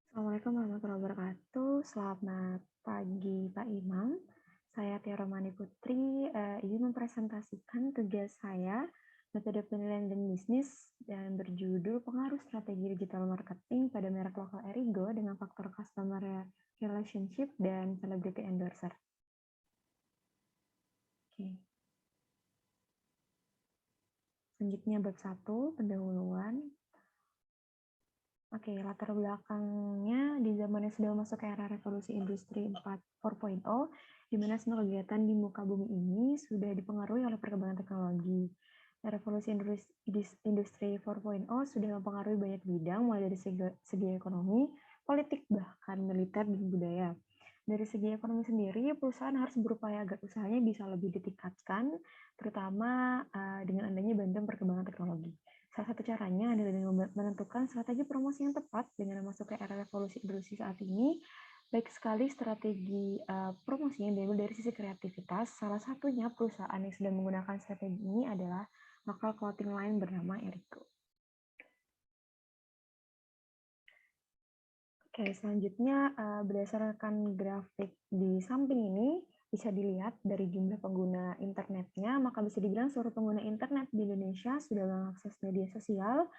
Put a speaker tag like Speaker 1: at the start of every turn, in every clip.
Speaker 1: Assalamualaikum warahmatullahi wabarakatuh. Selamat pagi Pak Imam. Saya Tia Romani Putri, ingin mempresentasikan tugas saya, metode penilaian dan bisnis, dan berjudul pengaruh strategi digital marketing pada merek lokal Erigo dengan faktor customer relationship dan celebrity endorser. Oke. Selanjutnya bab 1, pendahuluan. Oke, latar belakangnya di zaman yang sudah masuk ke era revolusi industri 4.0, di mana semua kegiatan di muka bumi ini sudah dipengaruhi oleh perkembangan teknologi. Revolusi industri 4.0 sudah mempengaruhi banyak bidang, mulai dari segi ekonomi, politik, bahkan militer dan budaya. Dari segi ekonomi sendiri, perusahaan harus berupaya agar usahanya bisa lebih ditingkatkan, terutama dengan adanya bantuan perkembangan teknologi. Salah satu caranya adalah dengan menentukan strategi promosi yang tepat dengan masuk ke era revolusi industri saat ini. Baik sekali strategi promosi yang diambil dari sisi kreativitas. Salah satunya perusahaan yang sudah menggunakan strategi ini adalah local clothing line bernama Erigo. Oke, selanjutnya berdasarkan grafik di samping ini, bisa dilihat dari jumlah pengguna internetnya, maka bisa dibilang seluruh pengguna internet di Indonesia sudah mengakses media sosial.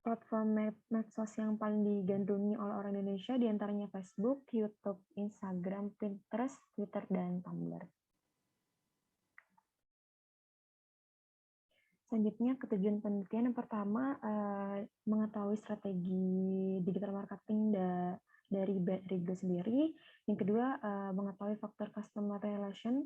Speaker 1: Platform medsos yang paling digandrungi oleh orang Indonesia diantaranya Facebook, YouTube, Instagram, Pinterest, Twitter, dan Tumblr. Selanjutnya, ketujuan penelitian yang pertama, mengetahui strategi digital marketing dari brand Erigo sendiri. Yang kedua, mengetahui faktor customer relation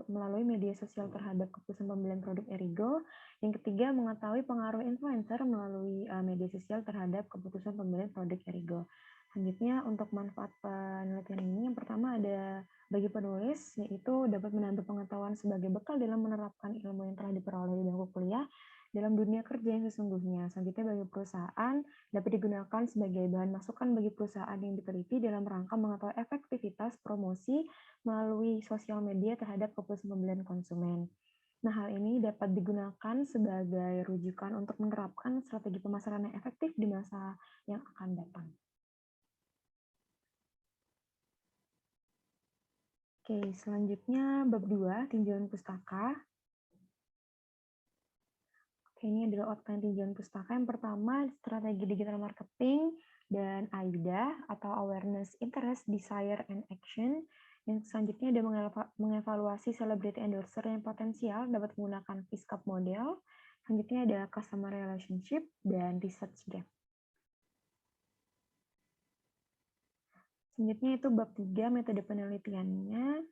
Speaker 1: melalui media sosial terhadap keputusan pembelian produk Erigo. Yang ketiga, mengetahui pengaruh influencer melalui media sosial terhadap keputusan pembelian produk Erigo. Selanjutnya, untuk manfaat penelitian ini, yang pertama ada bagi penulis, yaitu dapat menambah pengetahuan sebagai bekal dalam menerapkan ilmu yang telah diperoleh di bangku kuliah dalam dunia kerja yang sesungguhnya. Selanjutnya, bagi perusahaan dapat digunakan sebagai bahan masukan bagi perusahaan yang diteliti dalam rangka mengetahui efektivitas promosi melalui sosial media terhadap keputusan pembelian konsumen. Nah, hal ini dapat digunakan sebagai rujukan untuk menerapkan strategi pemasaran yang efektif di masa yang akan datang. Oke, selanjutnya bab 2, tinjauan pustaka. Oke, ini adalah outline tinjauan pustaka. Yang pertama, strategi digital marketing dan AIDA atau Awareness, Interest, Desire, and Action. Yang selanjutnya ada mengevaluasi celebrity endorser yang potensial dapat menggunakan Piscap model. Selanjutnya ada customer relationship dan research gap. Selanjutnya itu bab 3, metode penelitiannya.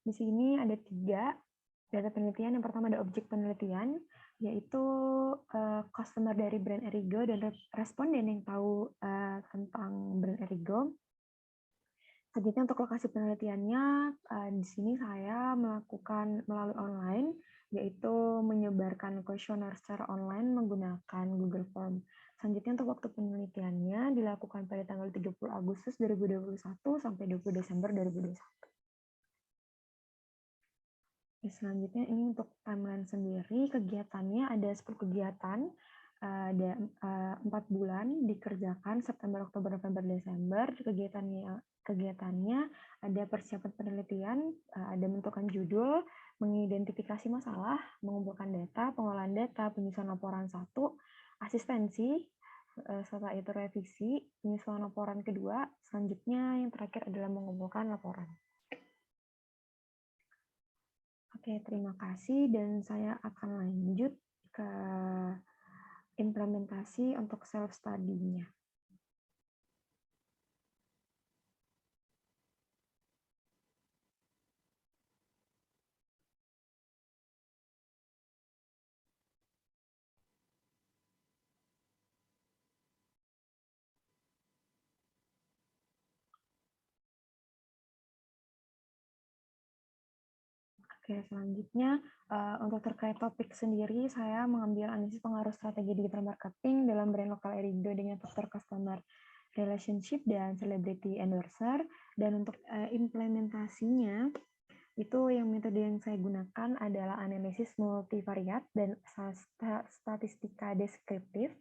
Speaker 1: Di sini ada 3 data penelitian. Yang pertama ada objek penelitian, yaitu customer dari brand Erigo dan responden yang tahu tentang brand Erigo. Selanjutnya untuk lokasi penelitiannya, di sini saya melakukan melalui online, yaitu menyebarkan kuesioner secara online menggunakan Google Form. Selanjutnya untuk waktu penelitiannya dilakukan pada tanggal 30 Agustus 2021 sampai 20 Desember 2021. Selanjutnya ini untuk timeline sendiri, kegiatannya ada 10 kegiatan, ada 4 bulan dikerjakan September, Oktober, November, Desember. Kegiatannya ada persiapan penelitian, ada menentukan judul, mengidentifikasi masalah, mengumpulkan data, pengolahan data, penyusunan laporan 1, asistensi, setelah itu revisi, penyusunan laporan kedua, selanjutnya yang terakhir adalah mengumpulkan laporan. Oke, terima kasih dan saya akan lanjut ke implementasi untuk self-study-nya. Oke, selanjutnya untuk terkait topik sendiri, saya mengambil analisis pengaruh strategi digital marketing dalam brand lokal Erigo dengan faktor customer relationship dan celebrity endorser. Dan untuk implementasinya, itu yang metode yang saya gunakan adalah analisis multivariat dan statistika deskriptif.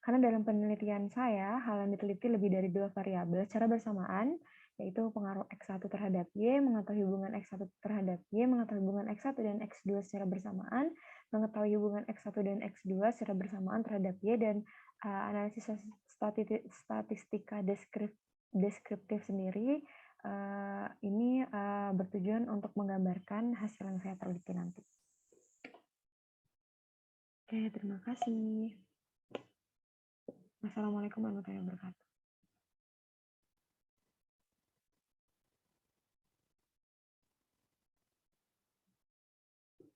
Speaker 1: Karena dalam penelitian saya, hal yang diteliti lebih dari 2 variabel secara bersamaan, yaitu pengaruh X1 terhadap Y, mengetahui hubungan X1 terhadap Y, mengetahui hubungan X1 dan X2 secara bersamaan, mengetahui hubungan X1 dan X2 secara bersamaan terhadap Y, dan analisis statistika deskriptif sendiri. Ini bertujuan untuk menggambarkan hasil yang saya teliti nanti. Oke, terima kasih. Wassalamualaikum warahmatullahi wabarakatuh.